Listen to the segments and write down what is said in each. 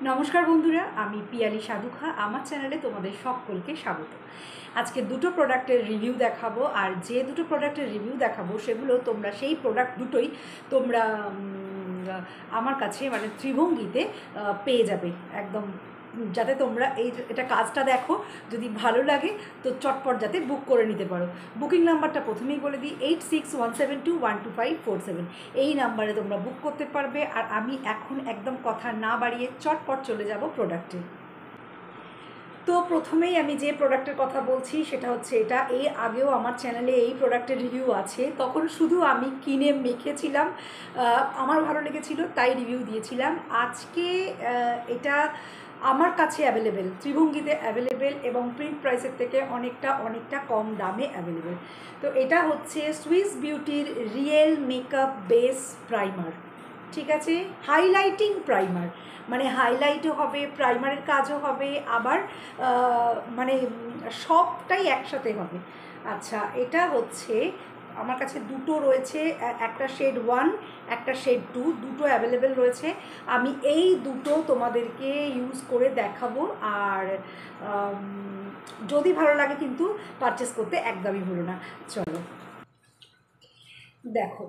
নমস্কার বন্ধুরা, আমি পিয়ালি সাধুখা। আমার চ্যানেলে তোমাদের সকলকে স্বাগত। আজকে দুটো প্রোডাক্টের রিভিউ দেখাবো, আর যে দুটো প্রোডাক্টের রিভিউ দেখাবো সেগুলো তোমরা সেই প্রোডাক্ট দুটোই তোমরা আমার কাছে মানে ত্রিভঙ্গিতে পেয়ে যাবে একদম, যাতে তোমরা এটা কাজটা দেখো, যদি ভালো লাগে তো চটপট যাতে বুক করে নিতে পারো। বুকিং নাম্বারটা প্রথমেই বলে দিই, 8617212547। এই নাম্বারে তোমরা বুক করতে পারবে। আর আমি এখন একদম কথা না বাড়িয়ে চটপট চলে যাব প্রোডাক্টে। তো প্রথমেই আমি যে প্রোডাক্টের কথা বলছি সেটা হচ্ছে এটা। এর আগেও আমার চ্যানেলে এই প্রোডাক্টের রিভিউ আছে, তখন শুধু আমি কিনে মেখেছিলাম, আমার ভালো লেগেছিল তাই রিভিউ দিয়েছিলাম। আজকে এটা আমার কাছে অ্যাভেলেবেল, ত্রিভঙ্গিতে অ্যাভেলেবেল এবং প্রিন্ট প্রাইসের থেকে অনেকটা কম দামে অ্যাভেলেবেল। তো এটা হচ্ছে সুইস বিউটির রিয়েল মেকআপ বেস প্রাইমার। ঠিক আছে, হাইলাইটিং প্রাইমার, মানে হাইলাইটও হবে, প্রাইমারের কাজও হবে, আবার মানে সবটাই একসাথে হবে। আচ্ছা, এটা হচ্ছে আমার কাছে দুটো রয়েছে, একটা শেড 1, একটা শেড 2, দুটো অ্যাভেলেবেল রয়েছে। আমি এই দুটো তোমাদেরকে ইউজ করে দেখাবো, আর যদি ভালো লাগে কিন্তু পারচেস করতে একদমই ভুলো না। চলো দেখো,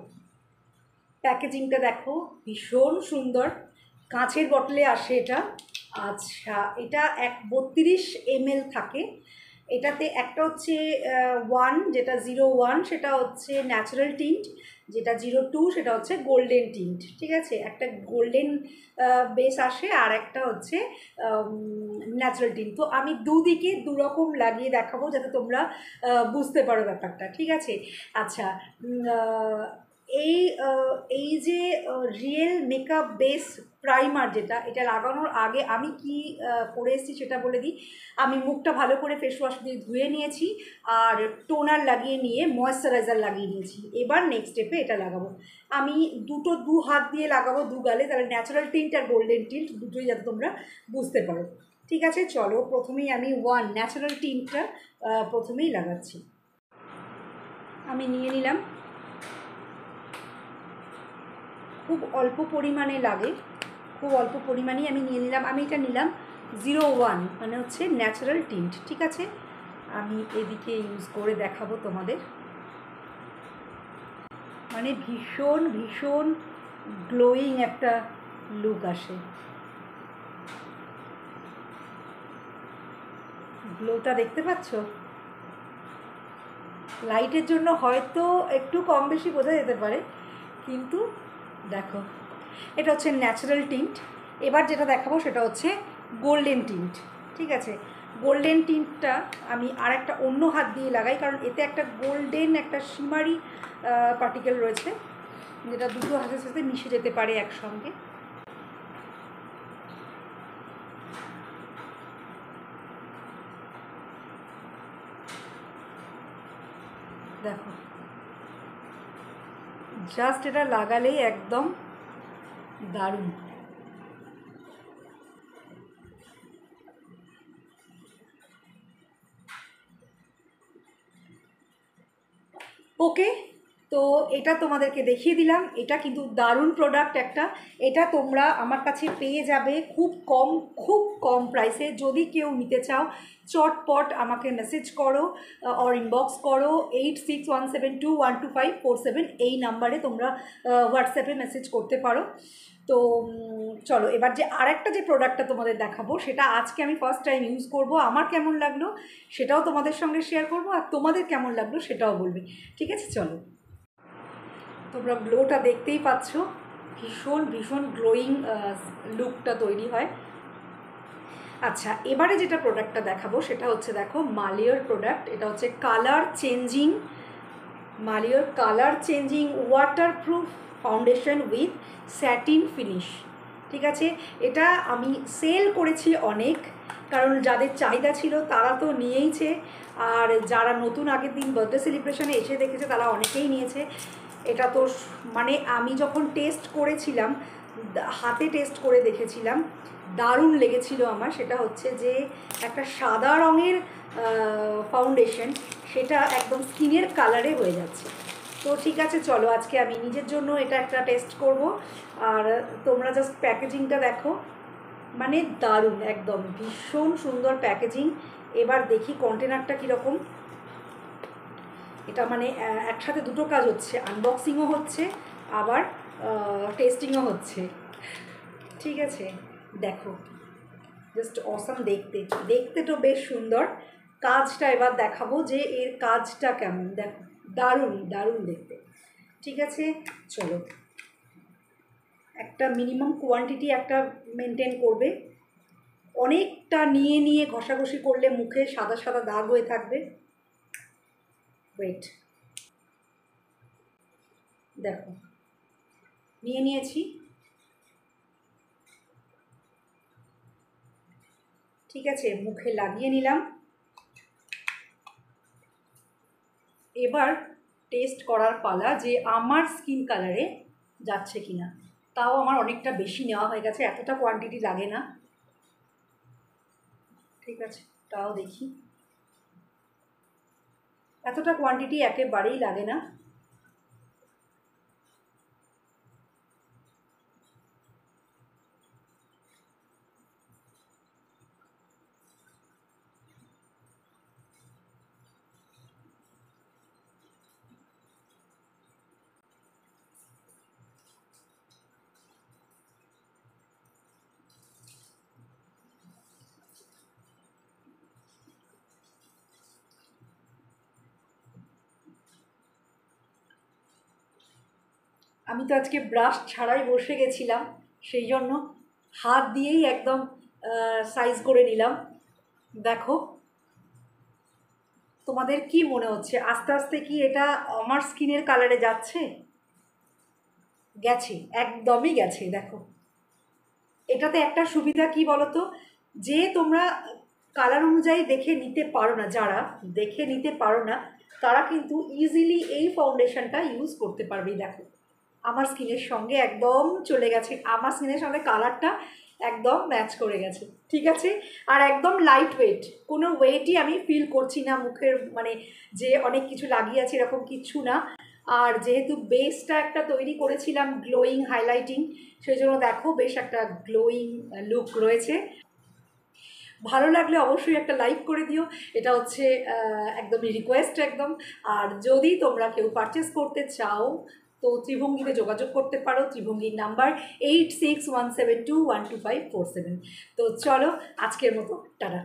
প্যাকেজিংটা দেখো, ভীষণ সুন্দর, কাঁচের বটলে আসে এটা। আচ্ছা, এটা 32 ml থাকে। এটাতে একটা হচ্ছে 1, যেটা 01 সেটা হচ্ছে ন্যাচারাল টিন্ট, যেটা 02 সেটা হচ্ছে গোল্ডেন টিন্ট। ঠিক আছে, একটা গোল্ডেন বেস আসে আর একটা হচ্ছে ন্যাচারাল টিন্ট। তো আমি দুদিকে দুরকম লাগিয়ে দেখাবো যাতে তোমরা বুঝতে পারো ব্যাপারটা। ঠিক আছে। আচ্ছা, এই এই যে রিয়েল মেকআপ বেস প্রাইমার যেটা, এটা লাগানোর আগে আমি কি করে এসেছি সেটা বলে দিই। আমি মুখটা ভালো করে ফেস ওয়াশ দিয়ে ধুয়ে নিয়েছি, আর টোনার লাগিয়ে নিয়ে ময়েশ্চারাইজার লাগিয়ে নিয়েছি। এবার নেক্সট স্টেপে এটা লাগাবো। আমি দু হাত দিয়ে লাগাবো দু গালে, তাহলে ন্যাচারাল টিন্ট আর গোল্ডেন টিন্ট দুটোই যাতে তোমরা বুঝতে পারো। ঠিক আছে, চলো প্রথমেই আমি ন্যাচারাল টিন্টটা প্রথমেই লাগাচ্ছি। আমি নিয়ে নিলাম, খুব অল্প পরিমাণে লাগে, খুব অল্প পরিমাণেই আমি নিয়ে নিলাম। আমি এটা নিলাম 01, মানে হচ্ছে ন্যাচারাল টিন্ট। ঠিক আছে, আমি এদিকে ইউজ করে দেখাবো তোমাদের। মানে ভীষণ ভীষণ গ্লোয়িং একটা লুক আসে। গ্লোটা দেখতে পাচ্ছ? লাইটের জন্য হয়তো একটু কম বেশি বোঝা যেতে পারে, কিন্তু দেখো, এটা হচ্ছে ন্যাচারাল টিন্ট। এবার যেটা দেখাবো সেটা হচ্ছে গোল্ডেন টিন্ট। ঠিক আছে, গোল্ডেন টিন্টটা আমি আর একটা অন্য হাত দিয়ে লাগাই, কারণ এতে একটা গোল্ডেন একটা শিমারি পার্টিকেল রয়েছে, যেটা দুটো হাতের সাথে মিশে যেতে পারে একসঙ্গে। দেখো, জাস্ট এটা লাগালেই একদম দারুণ। ওকে, তো এটা তোমাদেরকে দেখিয়ে দিলাম। এটা কিন্তু দারুণ প্রোডাক্ট একটা। এটা তোমরা আমার কাছে পেয়ে যাবে খুব কম প্রাইসে। যদি কেউ নিতে চাও চটপট আমাকে মেসেজ করো, অর ইনবক্স করো 8617212547, এই নাম্বারে তোমরা হোয়াটসঅ্যাপে মেসেজ করতে পারো। তো চলো, এবার যে আরেকটা যে প্রোডাক্টটা তোমাদের দেখাবো সেটা আজকে আমি ফার্স্ট টাইম ইউজ করব। আমার কেমন লাগলো সেটাও তোমাদের সঙ্গে শেয়ার করব, আর তোমাদের কেমন লাগলো সেটাও বলবে। ঠিক আছে, চলো। তোমরা গ্লোটা দেখতেই পাচ্ছ, ভীষণ ভীষণ গ্লোয়িং লুকটা তৈরি হয়। আচ্ছা, এবারে যেটা প্রোডাক্টটা দেখাবো সেটা হচ্ছে, দেখো, মালিয়র প্রোডাক্ট। এটা হচ্ছে মালিয়র colour changing waterproof foundation with satin finish. ঠিক আছে, এটা আমি সেল করেছি অনেক, কারণ যাদের চাহিদা ছিল তারা তো নিয়েইছে, আর যারা নতুন আগের দিন বার্থডে সেলিব্রেশনে এসে দেখেছে তারা অনেকেই নিয়েছে। এটা তো মানে আমি যখন টেস্ট করেছিলাম, হাতে টেস্ট করে দেখেছিলাম, দারুণ লেগেছিল আমার। সেটা হচ্ছে যে একটা সাদা রঙের ফাউন্ডেশন, সেটা একদম স্কিনের কালারে হয়ে যাচ্ছে। তো ঠিক আছে, চলো আজকে আমি নিজের জন্য এটা একটা টেস্ট করব, আর তোমরা জাস্ট প্যাকেজিংটা দেখো, মানে দারুণ, একদম ভীষণ সুন্দর প্যাকেজিং। এবার দেখি কন্টেনারটা কীরকম। এটা মানে একসাথে দুটো কাজ হচ্ছে, আনবক্সিংও হচ্ছে আবার টেস্টিংও হচ্ছে। ঠিক আছে, দেখো জাস্ট অসাম দেখতে, দেখতে তো বেশ সুন্দর। কাজটা এবার দেখাবো যে এর কাজটা কেমন। দেখো দারুণ দারুণ দেখতে। ঠিক আছে, চলো। একটা মিনিমাম কোয়ান্টিটি একটা মেনটেন করবে, অনেকটা নিয়ে নিয়ে ঘষাঘষি করলে মুখে সাদা সাদা দাগ হয়ে থাকবে। ওয়েট, দেখো নিয়ে নিয়েছি। ঠিক আছে, মুখে লাগিয়ে নিলাম। এবার টেস্ট করার পালা যে আমার স্কিন কালারে যাচ্ছে কিনা। তাও আমার অনেকটা বেশি নেওয়া হয়ে গেছে, এতটা কোয়ান্টিটি লাগে না। ঠিক আছে, তাও দেখি। এতটা কোয়ান্টিটি একেবারেই লাগে না। আমি তো আজকে ব্রাশ ছাড়াই বসে গেছিলাম, সেই জন্য হাত দিয়েই একদম সাইজ করে নিলাম। দেখো তোমাদের কি মনে হচ্ছে, আস্তে আস্তে কি এটা আমার স্কিনের কালারে যাচ্ছে? গেছে, একদমই গেছে। দেখো এটাতে একটা সুবিধা কি বলো তো, যে তোমরা কালার অনুযায়ী দেখে নিতে পারো না, যারা দেখে নিতে পারো না তারা কিন্তু ইজিলি এই ফাউন্ডেশনটা ইউজ করতে পারবে। দেখো আমার স্কিনের সঙ্গে একদম চলে গেছে, আমার স্কিনের সঙ্গে কালারটা একদম ম্যাচ করে গেছে। ঠিক আছে, আর একদম লাইট ওয়েট, কোনো ওয়েটই আমি ফিল করছি না মুখের, মানে যে অনেক কিছু লাগিয়ে আছে এরকম কিছু না। আর যেহেতু বেসটা একটা তৈরি করেছিলাম গ্লোয়িং হাইলাইটিং, সেই জন্য দেখো বেশ একটা গ্লোয়িং লুক রয়েছে। ভালো লাগলে অবশ্যই একটা লাইক করে দিও, এটা হচ্ছে একদমই রিকোয়েস্ট একদম। আর যদি তোমরা কেউ পারচেস করতে চাও তো ত্রিভঙ্গিতে যোগাযোগ করতে পারো, ত্রিভঙ্গির নাম্বার 8617212547। তো চলো আজকের মতো টাটা।